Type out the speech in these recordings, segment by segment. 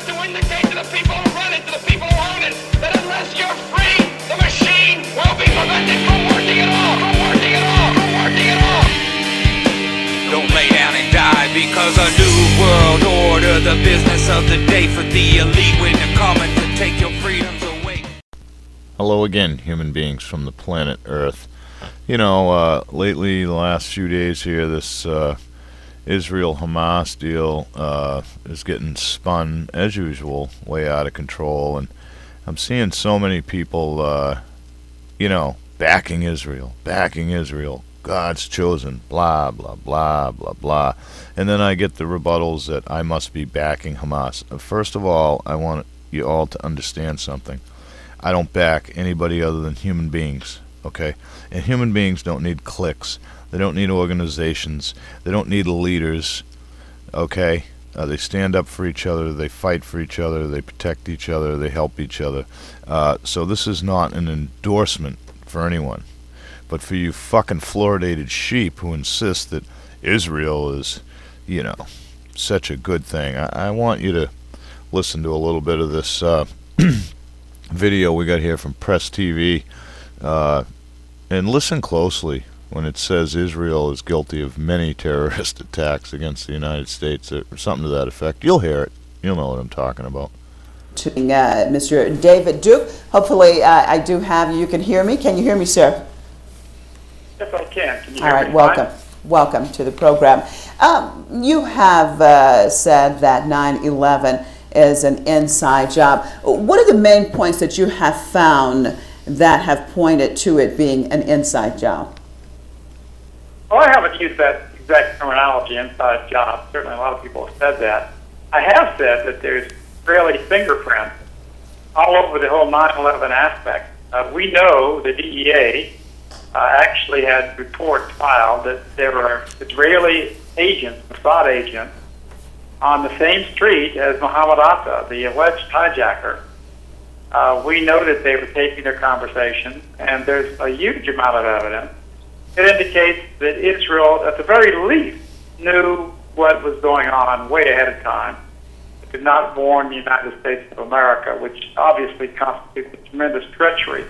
got to indicate to the people who run it, to the people who own it, that unless you're free, the machine will be prevented from working at all, from working at all, from working at all. Don't lay down and die because a new world order, the business of the day for the elite, when they're coming to take your freedoms away. Hello again, human beings from the planet Earth. You know, lately, the last few days here, this Israel-Hamas deal is getting spun, as usual, way out of control. And I'm seeing so many people, backing Israel, God's chosen, blah, blah, blah, blah, blah. And then I get the rebuttals that I must be backing Hamas. First of all, I want you all to understand something. I don't back anybody other than human beings, okay? And human beings don't need cliques. They don't need organizations. They don't need leaders, okay? They stand up for each other. They fight for each other. They protect each other. They help each other. So this is not an endorsement for anyone. But for you fucking fluoridated sheep who insist that Israel is, such a good thing, I want you to listen to a little bit of this video we got here from Press TV, and listen closely when it says Israel is guilty of many terrorist attacks against the United States, or something to that effect. You'll hear it. You'll know what I'm talking about. To Mr. David Duke. Hopefully, I do have you. You can hear me. Can you hear me, sir? Yes, I can. Can you All hear right, me welcome. fine? Welcome to the program. You have said that 9/11 is an inside job. What are the main points that you have found that have pointed to it being an inside job? Well, I haven't used that exact terminology, inside job. Certainly a lot of people have said that. I have said that there's Israeli fingerprints all over the whole 9/11 aspect. We know the DEA actually had reports filed that there were Israeli agents, Mossad agents, on the same street as Mohammed Atta, the alleged hijacker. We know that they were taping their conversations, and there's a huge amount of evidence. It indicates that Israel, at the very least, knew what was going on way ahead of time. It did not warn the United States of America, which obviously constitutes a tremendous treachery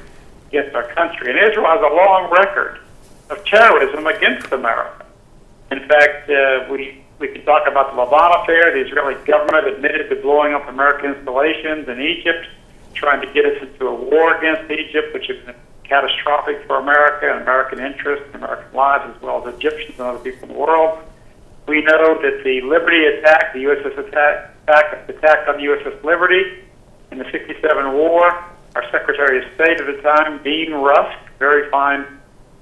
against our country. And Israel has a long record of terrorism against America. In fact, we can talk about the Lavon affair. The Israeli government admitted to blowing up American installations in Egypt, trying to get us into a war against Egypt, which has been catastrophic for America and American interests and American lives, as well as Egyptians and other people in the world. We know that the Liberty attack, the USS attack on the USS Liberty in the '67 war, our Secretary of State at the time, Dean Rusk, very fine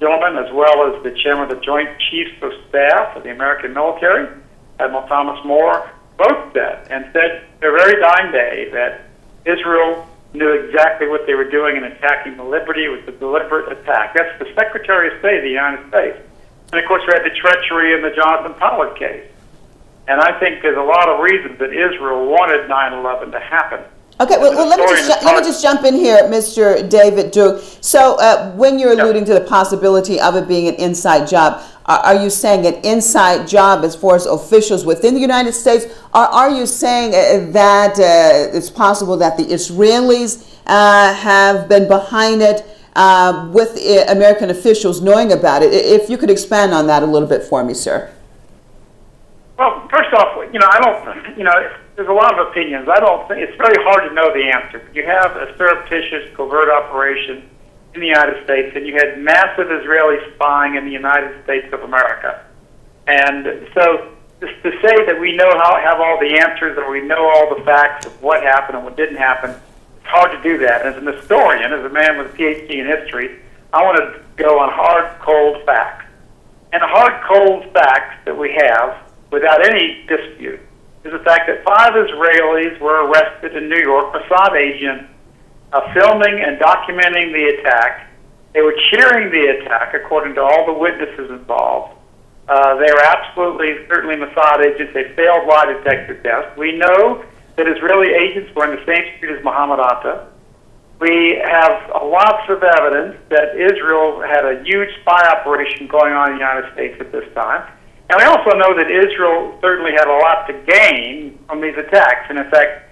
gentleman, as well as the chairman of the Joint Chiefs of Staff of the American military, Admiral Thomas Moore, both said their very dying day that Israel knew exactly what they were doing in attacking the Liberty. It was a deliberate attack. That's the Secretary of State of the United States. And, of course, we had the treachery in the Jonathan Pollard case. And I think there's a lot of reasons that Israel wanted 9/11 to happen. Okay, well, let me just jump in here, Mr. David Duke. So when you're alluding to the possibility of it being an inside job, are you saying an inside job as far as officials within the United States, or are you saying that it's possible that the Israelis have been behind it with American officials knowing about it? If you could expand on that a little bit for me, sir. Well, first off, I don't, there's a lot of opinions. I don't think it's very hard to know the answer. You have a surreptitious covert operation in the United States, and you had massive Israeli spying in the United States of America. And so just to say that we have all the answers, or we know all the facts of what happened and what didn't happen, it's hard to do that. As an historian, as a man with a PhD in history, I want to go on hard, cold facts. And the hard, cold facts that we have, without any dispute, is the fact that 5 Israelis were arrested in New York, Mossad agents, filming and documenting the attack. They were cheering the attack, according to all the witnesses involved. They were certainly Mossad agents. They failed lie detector tests. We know that Israeli agents were in the same street as Mohammed Atta. We have lots of evidence that Israel had a huge spy operation going on in the United States at this time. And we also know that Israel certainly had a lot to gain from these attacks. And in fact,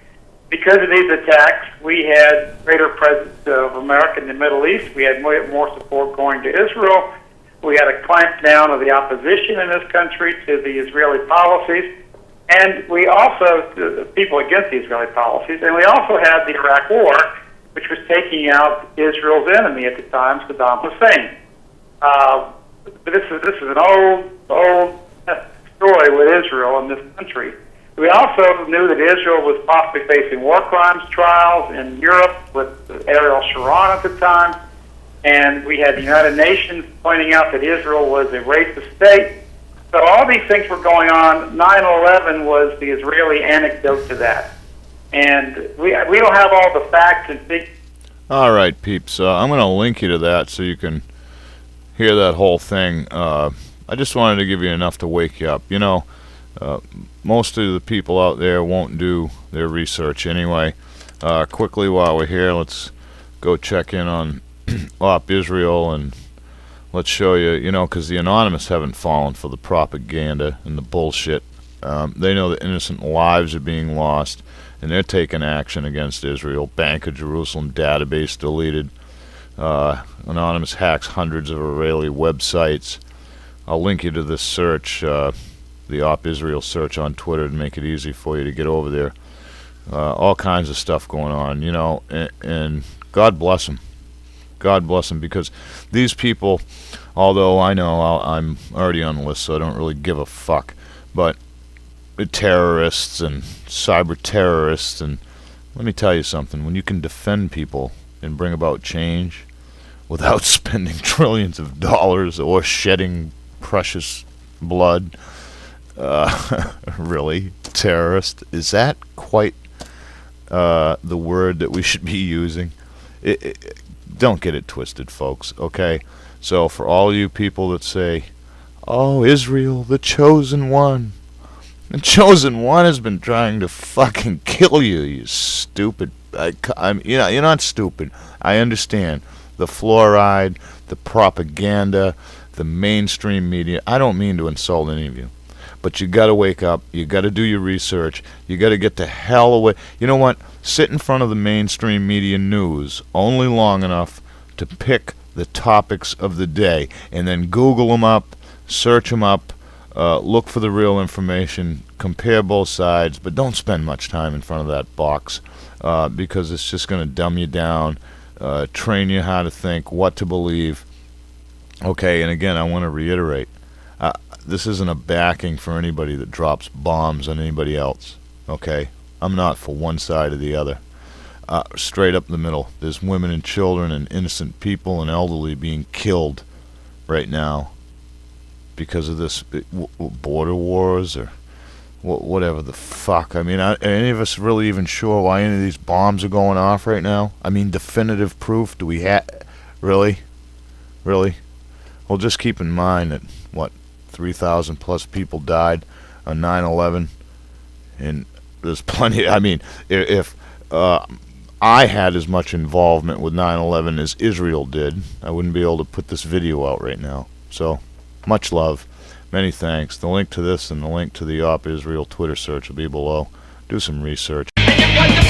because of these attacks, we had greater presence of America in the Middle East. We had more support going to Israel. We had a clamp down of the opposition in this country to the Israeli policies. And we also, the people against the Israeli policies, and we also had the Iraq War, which was taking out Israel's enemy at the time, Saddam Hussein. But this is an old story with Israel and this country. We also knew that Israel was possibly facing war crimes trials in Europe with Ariel Sharon at the time, and we had the United Nations pointing out that Israel was a racist state. So all these things were going on. 9/11 was the Israeli anecdote to that. And we don't have all the facts and things. All right, peeps. I'm going to link you to that so you can hear that whole thing. I just wanted to give you enough to wake you up. You know, most of the people out there won't do their research anyway. Quickly, while we're here, let's go check in on Op Israel, and let's show you, you know, because the Anonymous haven't fallen for the propaganda and the bullshit. They know that innocent lives are being lost, and they're taking action against Israel. Bank of Jerusalem database deleted. Anonymous hacks hundreds of Israeli websites. I'll link you to this search, the Op Israel search on Twitter, to make it easy for you to get over there. All kinds of stuff going on, you know, and God bless them. God bless them, because these people, although I know I'm already on the list, so I don't really give a fuck, but terrorists and cyber terrorists, and let me tell you something, when you can defend people and bring about change without spending trillions of dollars or shedding precious blood, really, terrorist, is that quite the word that we should be using? Don't get it twisted, folks, okay? So for all you people that say, oh, Israel, the chosen one. The chosen one has been trying to fucking kill you, you stupid. You're not stupid. I understand. The fluoride, the propaganda, the mainstream media. I don't mean to insult any of you. But you gotta wake up. You gotta do your research. You gotta get the hell away. You know what? Sit in front of the mainstream media news only long enough to pick the topics of the day, and then Google them up, search them up, look for the real information, compare both sides, but don't spend much time in front of that box, because it's just going to dumb you down, train you how to think, what to believe. Okay, and again, I want to reiterate, this isn't a backing for anybody that drops bombs on anybody else, okay? I'm not for one side or the other. Straight up the middle. There's women and children and innocent people and elderly being killed right now because of this border wars or whatever the fuck. I mean, are any of us really even sure why any of these bombs are going off right now? I mean, definitive proof? Do we have... Really? Really? Well, just keep in mind that, 3,000 plus people died on 9/11, and there's plenty. I mean, if I had as much involvement with 9/11 as Israel did, I wouldn't be able to put this video out right now. So, much love, many thanks. The link to this and the link to the Op Israel Twitter search will be below. Do some research. You got to